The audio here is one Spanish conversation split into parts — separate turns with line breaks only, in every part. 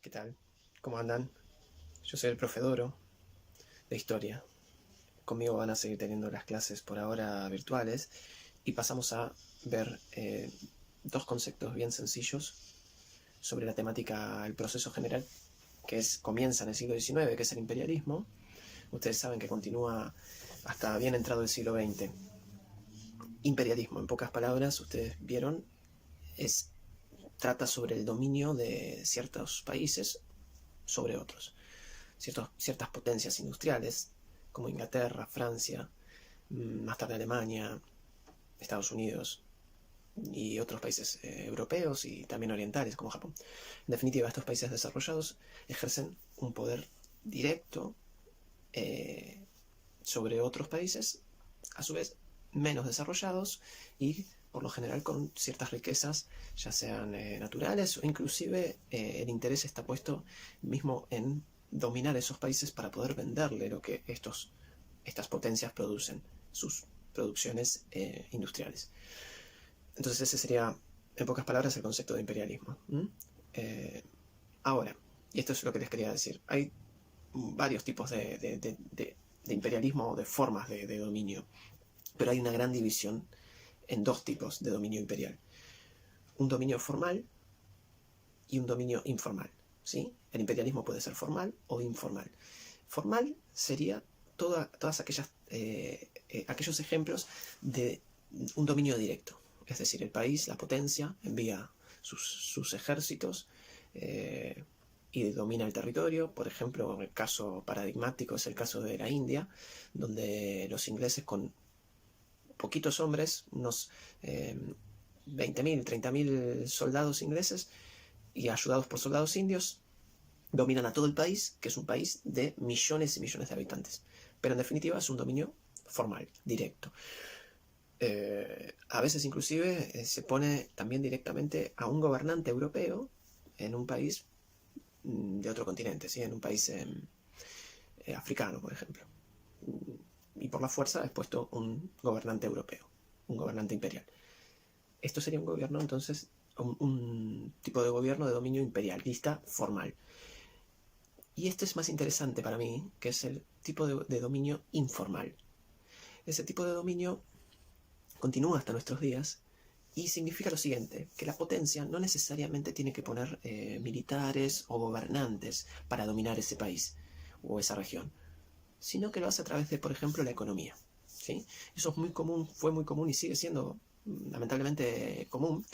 ¿Qué tal? ¿Cómo andan? Yo soy el profe Doro, de Historia. Conmigo van a seguir teniendo las clases por ahora virtuales y pasamos a ver dos conceptos bien sencillos sobre la temática, el proceso general, comienza en el siglo XIX, que es el imperialismo. Ustedes saben que continúa hasta bien entrado el siglo XX. Imperialismo, en pocas palabras, ustedes vieron, trata sobre el dominio de ciertos países sobre otros. Ciertas potencias industriales, como Inglaterra, Francia, más tarde Alemania, Estados Unidos y otros países europeos y también orientales, como Japón. En definitiva, estos países desarrollados ejercen un poder directo sobre otros países, a su vez menos desarrollados y por lo general con ciertas riquezas, ya sean naturales o inclusive el interés está puesto mismo en dominar esos países para poder venderle lo que estas potencias producen, sus producciones industriales. Entonces ese sería, en pocas palabras, el concepto de imperialismo. Eh, Ahora, y esto es lo que les quería decir, hay varios tipos de imperialismo o de formas de dominio, pero hay una gran división en dos tipos de dominio imperial. Un dominio formal y un dominio informal. ¿Sí? El imperialismo puede ser formal o informal. Formal sería todas aquellos ejemplos de un dominio directo. Es decir, el país, la potencia, envía sus ejércitos y domina el territorio. Por ejemplo, el caso paradigmático es el caso de la India, donde los ingleses con poquitos hombres, unos 20.000, 30.000 soldados ingleses y ayudados por soldados indios, dominan a todo el país, que es un país de millones y millones de habitantes. Pero en definitiva es un dominio formal, directo. A veces inclusive se pone también directamente a un gobernante europeo en un país de otro continente, ¿sí? En un país africano, por ejemplo. Y por la fuerza es puesto un gobernante europeo, un gobernante imperial. Esto sería un gobierno, entonces, un tipo de gobierno de dominio imperialista formal. Y esto es más interesante para mí, que es el tipo de dominio informal. Ese tipo de dominio continúa hasta nuestros días y significa lo siguiente, que la potencia no necesariamente tiene que poner militares o gobernantes para dominar ese país o esa región, sino que lo hace a través de, por ejemplo, la economía. ¿Sí? Eso es muy común, fue muy común y sigue siendo lamentablemente común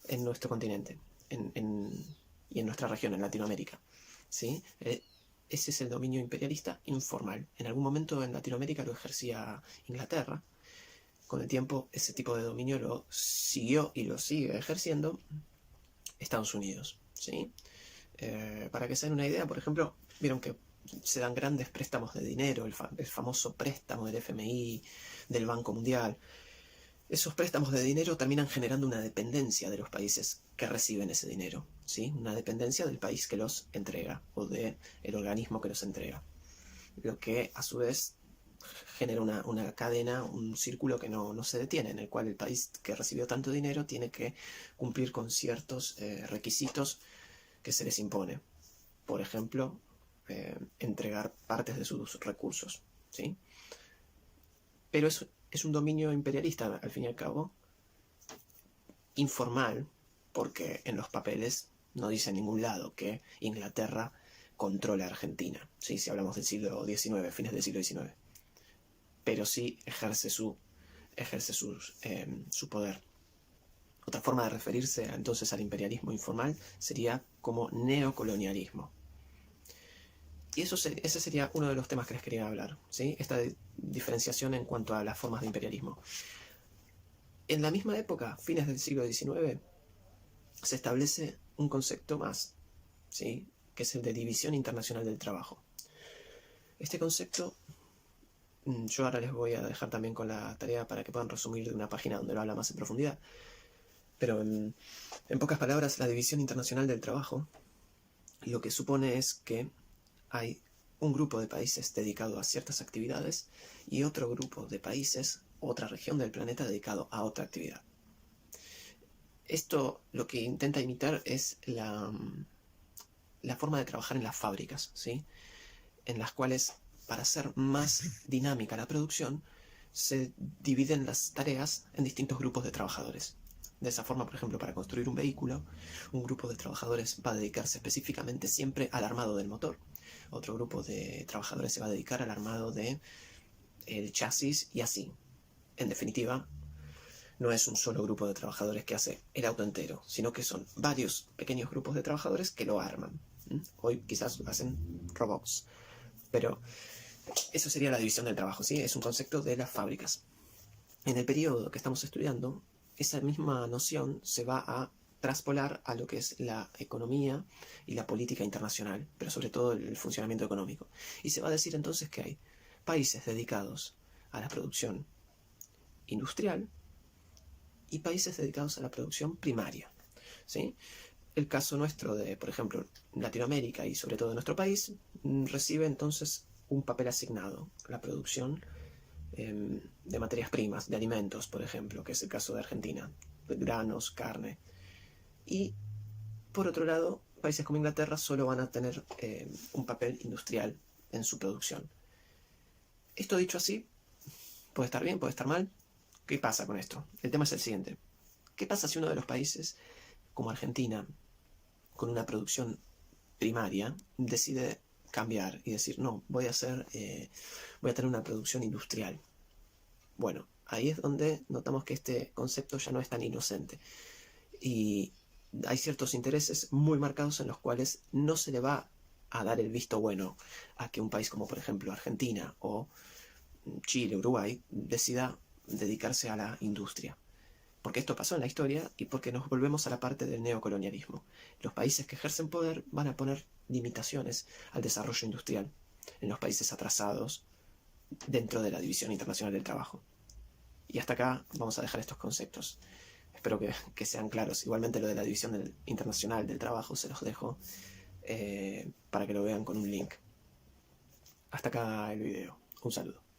en nuestro continente y en nuestra región, en Latinoamérica. ¿Sí? Ese es el dominio imperialista informal. En algún momento en Latinoamérica lo ejercía Inglaterra. Con el tiempo ese tipo de dominio lo siguió y lo sigue ejerciendo Estados Unidos. ¿Sí? Para que se den una idea, por ejemplo, vieron que se dan grandes préstamos de dinero, el famoso préstamo del FMI, del Banco Mundial. Esos préstamos de dinero terminan generando una dependencia de los países que reciben ese dinero, ¿sí? Una dependencia del país que los entrega o del organismo que los entrega. Lo que a su vez genera una cadena, un círculo que no se detiene, en el cual el país que recibió tanto dinero tiene que cumplir con ciertos requisitos que se les impone. Por ejemplo, entregar partes de sus recursos, ¿sí? Pero es un dominio imperialista, al fin y al cabo, informal, porque en los papeles no dice en ningún lado que Inglaterra controla Argentina, ¿sí? Si hablamos del siglo XIX, fines del siglo XIX. Pero sí ejerce su poder. Otra forma de referirse entonces al imperialismo informal sería como neocolonialismo. Y ese sería uno de los temas que les quería hablar, ¿sí? Esta diferenciación en cuanto a las formas de imperialismo. En la misma época, fines del siglo XIX, se establece un concepto más, ¿sí? Que es el de división internacional del trabajo. Este concepto, yo ahora les voy a dejar también con la tarea para que puedan resumir de una página donde lo habla más en profundidad, pero en pocas palabras, la división internacional del trabajo lo que supone es que hay un grupo de países dedicado a ciertas actividades y otro grupo de países, otra región del planeta dedicado a otra actividad. Esto lo que intenta imitar es la forma de trabajar en las fábricas, ¿sí? En las cuales, para hacer más dinámica la producción, se dividen las tareas en distintos grupos de trabajadores. De esa forma, por ejemplo, para construir un vehículo, un grupo de trabajadores va a dedicarse específicamente siempre al armado del motor. Otro grupo de trabajadores se va a dedicar al armado del chasis y así. En definitiva, no es un solo grupo de trabajadores que hace el auto entero, sino que son varios pequeños grupos de trabajadores que lo arman. Hoy quizás hacen robots, pero eso sería la división del trabajo, ¿sí? Es un concepto de las fábricas. En el periodo que estamos estudiando, esa misma noción se va a traspolar a lo que es la economía y la política internacional, pero sobre todo el funcionamiento económico. Y se va a decir entonces que hay países dedicados a la producción industrial y países dedicados a la producción primaria, ¿sí? El caso nuestro de, por ejemplo, Latinoamérica y sobre todo de nuestro país, recibe entonces un papel asignado, la producción de materias primas, de alimentos, por ejemplo, que es el caso de Argentina, de granos, carne. Y, por otro lado, países como Inglaterra solo van a tener un papel industrial en su producción. Esto dicho así, puede estar bien, puede estar mal. ¿Qué pasa con esto? El tema es el siguiente. ¿Qué pasa si uno de los países, como Argentina, con una producción primaria, decide cambiar y decir, no, voy a tener una producción industrial? Bueno, ahí es donde notamos que este concepto ya no es tan inocente. Y hay ciertos intereses muy marcados en los cuales no se le va a dar el visto bueno a que un país como por ejemplo Argentina o Chile, Uruguay, decida dedicarse a la industria. Porque esto pasó en la historia y porque nos volvemos a la parte del neocolonialismo. Los países que ejercen poder van a poner limitaciones al desarrollo industrial en los países atrasados dentro de la División Internacional del Trabajo. Y hasta acá vamos a dejar estos conceptos. Espero que sean claros. Igualmente lo de la División Internacional del Trabajo se los dejo para que lo vean con un link. Hasta acá el video. Un saludo.